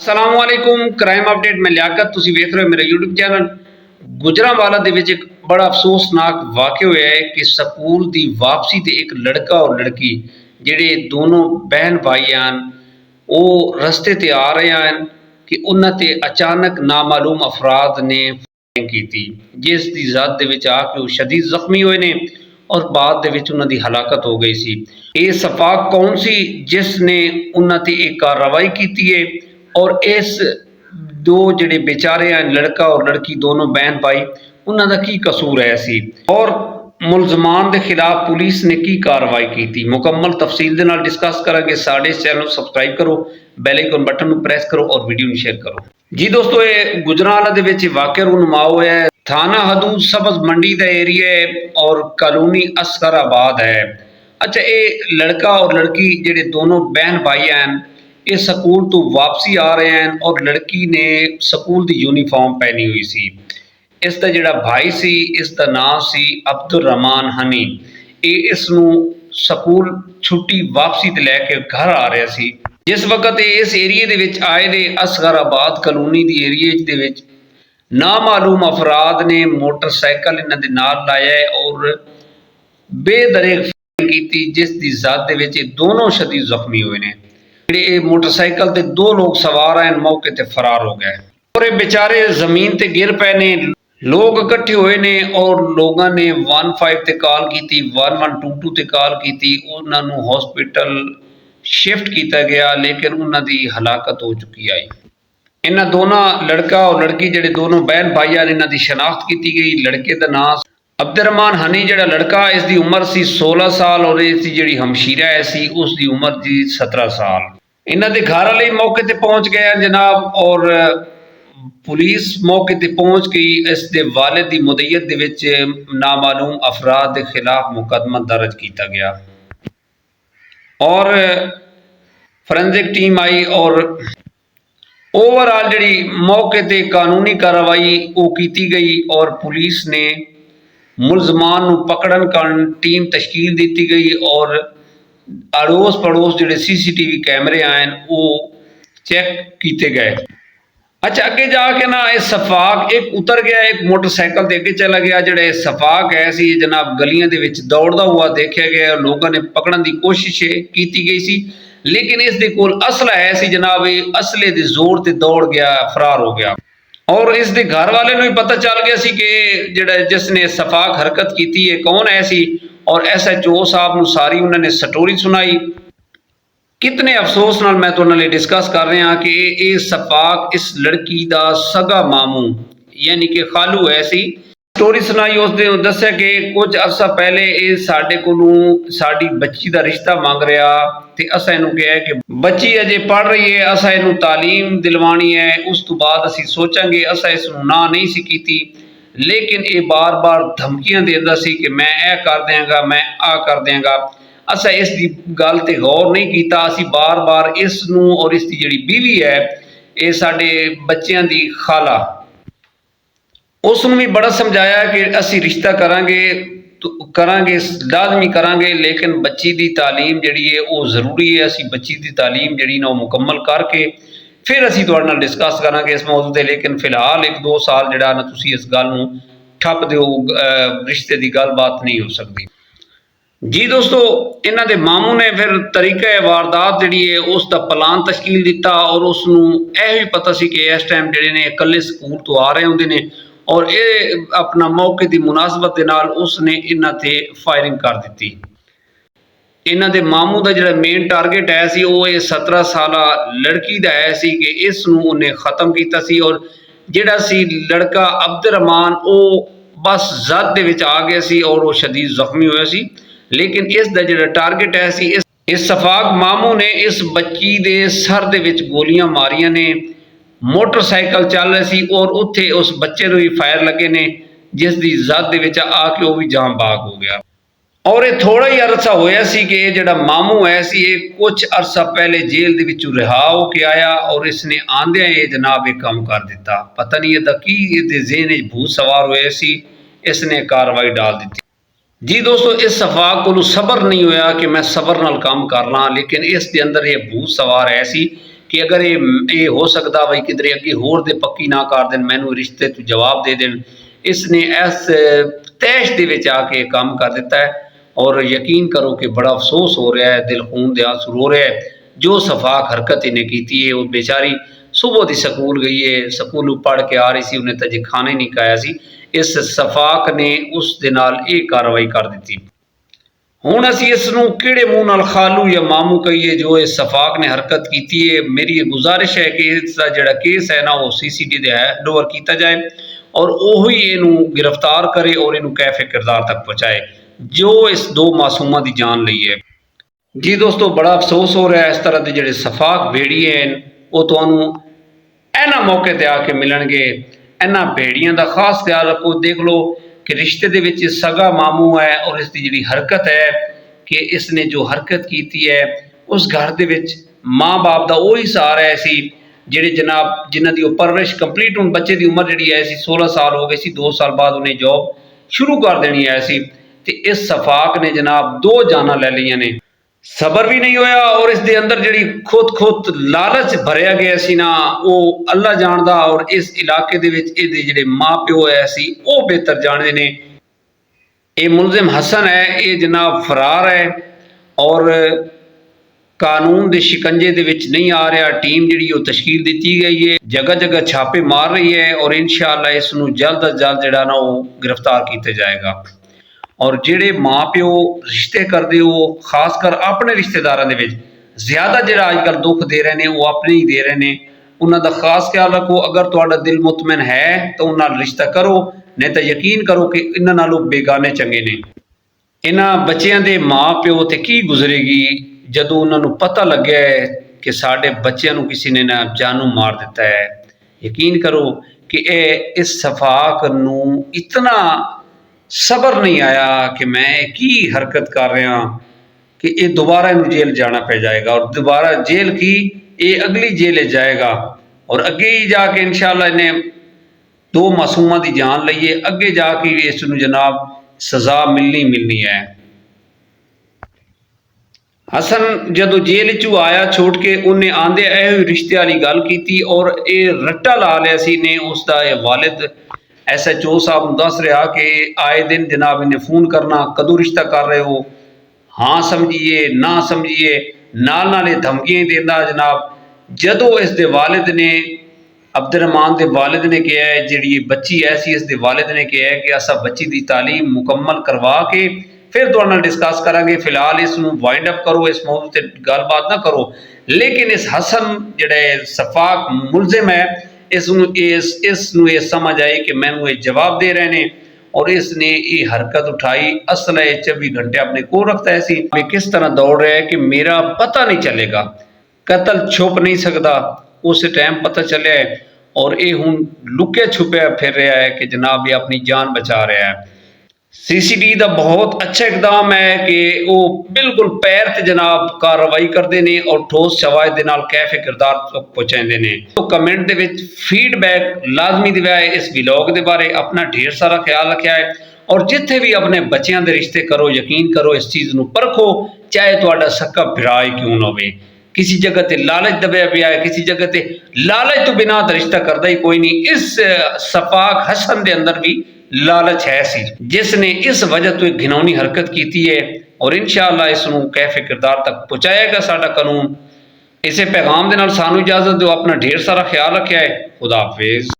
अस्सलामुअलैकुम crime update में लियाकत तुसी वेख रहे हो मेरा यूट्यूब चैनल। गुजरांवाला दे विच एक बड़ा अफसोसनाक वाक़या होया है कि स्कूल दी वापसी ते एक लड़का और लड़की जिहड़े दोनों बहन भाई हन वो रस्ते ते आ रहे हैं कि उन्हां ते अचानक नामालूम अफराद ने फायरिंग कीती जिस दी ज़द दे विच आके वो शदीद जख्मी होए ने और बाद दे विच उन्हां दी हलाकत हो गई सी। ये सफाक कौन सी जिसने उन्हां ते एक कार्रवाई कीती है और इस दो जिहड़े बेचारे हैं लड़का और लड़की दोनों बहन भाई उन्हां दा की कसूर है सी और मुलजमान के खिलाफ पुलिस ने की कार्रवाई की थी। मुकम्मल तफसील दे नाल डिस्कस करांगे। साडे चैनल सब्सक्राइब करो, बैल आइकन बटन नूं प्रेस करो और वीडियो नूं शेयर करो। जी दोस्तों, ये गुजरांवाला दे विच वाक़या रूनुमा होया है। थाना हदूद सब्ज़ मंडी का एरिया है और कॉलोनी अस्कराबाद है। अच्छा, ये लड़का और लड़की जिहड़े दोनों बहन भाई हैं ये स्कूल तो वापसी आ रहे हैं और लड़की ने स्कूल की यूनीफॉर्म पहनी हुई सी। इसका जिहड़ा भाई सी इसका नाम सी अब्दुल रहमान हनी। ये इसनूं स्कूल छुट्टी वापसी ते लैके घर आ रहा सी। जिस वक्त ये इस एरिए दे विच आए ने असगराबाद कलोनी दी एरिए दे विच नामालूम अफराद ने मोटरसाइकिल इन्हां दे नाल लाया और बेदरेक फायरिंग की जिस दी ज़द दे विच दोनों शदीद जख्मी हुए ने। जिहड़े मोटरसाइकिल ते दो लोग सवार हैं मौके ते फरार हो गए और ये बेचारे जमीन ते गिर पे ने। लोग इकट्ठे हुए ने और लोगों ने 15 ते कॉल की, 1122 ते कॉल की, उन्होंने हॉस्पिटल शिफ्ट किया गया लेकिन उन्होंने हलाकत हो चुकी आई। इन्होंने दोनों लड़का और लड़की जिहड़े दोनों बहन भाई हैं इन्हों की शनाख्त की गई। लड़के का नाम अब्दुल रहमान हनी, जिहड़ा लड़का इसकी उम्र सी 16 साल और इसकी जिहड़ी हमशीरा है सी उसकी उम्र सी 17 साल। इन्हों के घर वाले मौके पर पहुँच गए हैं जनाब और पुलिस मौके पर पहुँच गई। इस दे वालिद की मुदैयत दे विच नामालूम अफराद के खिलाफ मुकदमा दर्ज किया गया और फॉरेंसिक टीम आई और ओवरऑल जी मौके ते कानूनी कार्रवाई वो की गई और पुलिस ने मुलजमान नूं पकड़न कारण टीम तश्कील दी गई और अड़ोस पड़ोस जिहड़े CCTV कैमरे आए वो चेक किए गए। अच्छा, अगे जाके ना ये सफाक एक उतर गया, एक मोटरसाइकिल के अगे चला गया। जिहड़ा सफाक है सी जनाब गलियां दे विच दौड़दा हुआ देखा गया। लोगों ने पकड़न की कोशिश की गई सी लेकिन इस दे कोल असला है सी जनाब। ये असले दे जोर ते दौड़ गया, फरार हो गया और इस दे घर वाले नूं भी पता चल गया सी कि जिहड़ा जिसने सफाक हरकत की है कौन है सी और SHO साहब नूं सारी उन्होंने स्टोरी सुनाई। कितने अफसोस नाल मैं तुहाडे नाल डिस्कस कर रहा कि ये सफाक इस लड़की का सगा मामू यानी कि खालू है सी। स्टोरी सुनाई उसने दस्या कि कुछ अरसा पहले ये साडे कोलों साडी बच्ची का रिश्ता मंग रहा ते असां इहनूं कहा कि बच्ची अजे पढ़ रही है, असां इहनूं तालीम दिलवानी है, उस तो बाद असीं सोचांगे। असां इसनूं ना नहीं सी कीती लेकिन ये बार बार धमकियां देंदा सी कि मैं ऐ कर देंगा, मैं आ कर देंगा। असा इस गल ते गौर नहीं किया। असी बार बार इसनूं और इसकी जिहड़ी बीवी है ये साडे बच्चों की खाला उसनूं भी बड़ा समझाया कि असी रिश्ता करांगे तो करांगे लाजमी करांगे लेकिन बच्ची की तालीम जिहड़ी है वो जरूरी है। असी बच्ची की तालीम जिहड़ी ना मुकम्मल करके फिर असी तुहाडे नाल डिस्कस करांगे इस मौजू ते। लेकिन फिलहाल 1-2 साल जिहड़ा ना तुसी इस गल नूं ठप दिओ, रिश्ते की गलबात नहीं हो सकती। जी दोस्तों, इन्हां दे मामू ने फिर तरीका वारदात जिहड़ी है उसका प्लान तश्कील दिता और उसनूं यह भी पता सी कि इस टाइम जिहड़े ने इकल्ले स्कूल तो आ रहे होंदे ने और ये अपना मौके की मुनासबत दे नाल उसने इन्हां ते फायरिंग कर दी। इन्हां दे मामू का जिहड़ा मेन टारगेट है सी वो ये 17 साल लड़की का है सी कि इसनूं उन्हें खत्म किया सी और जिहड़ा सी लड़का अब्दुल रहमान वो बस ज़द दे विच आ गया सी और वो शदीद जख्मी होया सी। लेकिन इसका जिहड़ा टारगेट है सी इस सफाक मामू ने इस बच्ची दे सर दे विच गोलियां मारियां ने। मोटरसाइकिल चल रही सी और उत्थे उस बच्चे नूं भी फायर लगे ने जिस दी ज़द दे विच आके वो भी जान बाग हो गया और ये थोड़ा ही अरसा होया सी कि जिहड़ा मामू है सी ये कुछ अरसा पहले जेल दे विचों रिहा होके आया और इसने आंदियां ये जनाब ये काम कर दिता। पता नहीं इहदा की इहदे ज़हन विच भूत सवार होया सी, इसने कार्रवाई डाल दी। जी दोस्तों, इस सफाक को सबर नहीं होया कि मैं सबर नाल काम करना लेकिन इस दे अंदर ये भूत सवार है सी ਕਿ ਅਗਰ ਇਹ ਹੋ ਸਕਦਾ ਬਈ ਕਿਧਰੇ ਅੱਗੇ ਹੋਰ ਦੇ ਪੱਕੀ ਨਾ ਕਰ ਦੇਣ, ਮੈਨੂੰ ਰਿਸ਼ਤੇ ਤੋਂ ਜਵਾਬ ਦੇ ਦੇਣ। ਇਸ ਨੇ ਇਸ ਤੈਸ਼ ਦੇ ਵਿੱਚ ਆ ਕੇ ਕੰਮ ਕਰ ਦਿੱਤਾ ਹੈ। ਔਰ ਯਕੀਨ ਕਰੋ ਕਿ ਬੜਾ ਅਫਸੋਸ ਹੋ ਰਿਹਾ ਹੈ, ਦਿਲ ਖੂਨ ਦੇ ਆंसू रो ਰਿਹਾ ਹੈ। ਜੋ ਸਫਾਕ ਹਰਕਤ ਇਹਨੇ ਕੀਤੀ ਹੈ, ਉਹ बेचारी ਸੁਬਹ ਦੀ ਸਕੂਲ ਗਈ ਹੈ, ਸਕੂਲੋਂ ਪੜ੍ਹ ਕੇ ਆ ਰਹੀ ਸੀ, ਉਹਨੇ ਤਾਂ ਜੇ ਖਾਣਾ ਹੀ ਨਹੀਂ ਖਾਇਆ ਸੀ। ਇਸ ਸਫਾਕ ਨੇ ਉਸ ਦੇ ਨਾਲ ਇਹ ਕਾਰਵਾਈ ਕਰ ਦਿੱਤੀ। ਹੁਣ ਅਸੀਂ ਇਸ ਨੂੰ ਕਿਹੜੇ ਮੂੰਹ ਨਾਲ ਖਾਲੂ ਜਾਂ ਮਾਮੂ ਕਹੀਏ ਜੋ ਇਹ ਸਫਾਕ ਨੇ ਹਰਕਤ ਕੀਤੀ ਹੈ। ਮੇਰੀ ਇਹ ਗੁਜ਼ਾਰਿਸ਼ ਹੈ ਕਿ ਇਸ ਦਾ ਜਿਹੜਾ ਕੇਸ ਹੈ ਨਾ ਉਹ CCD ਦੇ ਹੈਂਡਓਵਰ ਕੀਤਾ ਜਾਏ ਔਰ ਉਹੀ ਇਹਨੂੰ गिरफ्तार करे और ਇਹਨੂੰ कैफे किरदार तक पहुँचाए जो इस दो मासूमां की जान ली है। जी दोस्तों, बड़ा अफसोस हो रहा है, इस तरह के ਜਿਹੜੇ ਸਫਾਕ ਭੇੜੀਏ ਹਨ ਉਹ ਤੁਹਾਨੂੰ ਇਹਨਾਂ ਮੌਕੇ ਤੇ ਆ ਕੇ ਮਿਲਣਗੇ। ਇਹਨਾਂ ਭੇੜੀਆਂ ਦਾ ਖਾਸ ਖਿਆਲ ਰੱਖੋ। ਦੇਖ ਲਓ कि रिश्ते ਦੇ ਵਿੱਚ सगा मामू है और इसकी ਜਿਹੜੀ हरकत है कि इसने जो हरकत की है उस घर ਦੇ ਵਿੱਚ माँ बाप ਦਾ ਉਹੀ सहारा है सी ਜਿਹੜੇ जनाब जिन्हां ਦੀ ਉਹ परवरिश कंप्लीट। ਹੁਣ ਬੱਚੇ ਦੀ ਉਮਰ ਜਿਹੜੀ ਹੈ ਸੀ 16 साल हो गई सी, 2 साल बाद उन्हें जॉब शुरू कर देनी है सी ते इस सफाक ने जनाब 2 जाना ले लिया ने। सबर भी नहीं होया और इस दे अंदर जिहड़ी खुद लालच भरिया गया सी ना वो अल्लाह जानदा और इस इलाके दे विच इहदे जिहड़े माँ प्यो है सी वो बेहतर जानदे ने। ये मुलजिम हसन है, ये जनाब फरार है और कानून के शिकंजे दे विच नहीं आ रहा। टीम जिहड़ी वो तश्कील दी गई है, जगह जगह छापे मार रही है और इंशाअल्लाह इसनूं जल्द अज जल्द जिहड़ा ना वो गिरफ्तार किया जाएगा। और जिहड़े माँ प्यो रिश्ते करते हो खासकर अपने रिश्तेदारों के ज़्यादा जिहड़ा अजकल दुख दे रहे हैं वो अपने ही दे रहे हैं, उन्होंने खास ख्याल रखो। अगर तुहाडा दिल मुतमैन है तो उन्हां नाल रिश्ता करो, नहीं तो यकीन करो कि इन्हां नालों बेगाने चंगे ने। इन्हां बच्चों के माँ प्यो ते की गुजरेगी जदों उन्होंने पता लग्या है कि साडे बच्चों नूं किसी ने ना जानू मार दिता है। यकीन करो कि इस सफाक नूं इतना सबर नहीं आया कि मैं की हरकत कर रहा कि ये दोबारा इन्हें जेल जाना पै जाएगा और दोबारा जेल की ये अगली जेल जाएगा और अगे ही जाके इंशाअल्लाह इन्हें 2 मासूमां की जान लईए, अगे जाके इसनूं जनाब सज़ा मिलनी है। हसन जदों जेल चू आया छोड़ के उन्हें आंदे यह रिश्ते वाली गल की और ये रट्टा ला लिया सी ने उसका वालिद SHO साहब दस रहा कि आए दिन जनाब इन्हें फ़ोन करना, कदों रिश्ता कर रहे हो, हाँ समझिए ना समझिए, नाल धमकियां देंदा जनाब। जदों इस दे वालिद ने अब्दुर्रहमान के वालिद ने कहा है जी बच्ची ऐसी, इस दे वालिद ने कहा है कि असा बच्ची की तालीम मुकम्मल करवा के फिर तुहाडे नाल डिस्कस करांगे, फिलहाल इसनूं वाइंड अप करो, इस मौजू ते गलबात ना करो। लेकिन इस हसन जिहड़े सफाक मुलजिम है इसनूं ये समझ आई कि मैनूं ये जवाब दे रहे हैं और इसने ये हरकत उठाई। असल है 24 घंटे अपने को रखता है सी किस तरह दौड़ रहा है कि मेरा पता नहीं चलेगा, कत्ल छुप नहीं सकता। उस टाइम पता चलिया है और ये हुण लुके छुपया फिर रहा है कि जनाब ये अपनी जान बचा रहा है। CCD का बहुत अच्छा इकदाम है कि वो बिल्कुल पैर ते जनाब कार्रवाई करते हैं और ठोस शवाहिद दे नाल कैफे किरदार तक पहुँचाते हैं। तो कमेंट दे विच फीडबैक लाजमी दिया है इस व्लॉग के बारे, अपना ढेर सारा ख्याल रखा है और जिथे भी अपने बच्चों के रिश्ते करो यकीन करो इस चीज़ को परखो, चाहे तुहाडा सक्का भरा ही क्यों ना हो। किसी जगह ते लालच दबिया पिया है, किसी जगह ते लालच तो बिना तो रिश्ता करता ही कोई नहीं। इस सफाक हसन के अंदर भी लालच है सी जिसने इस वजह तो एक घिनौनी हरकत की है और इंशाअल्लाह इसनूं कैफे किरदार तक पहुँचाएगा साडा कानून। इसे पैगाम के नाल सानू इजाजत दो, अपना ढेर सारा ख्याल रखा है। खुदा हाफिज।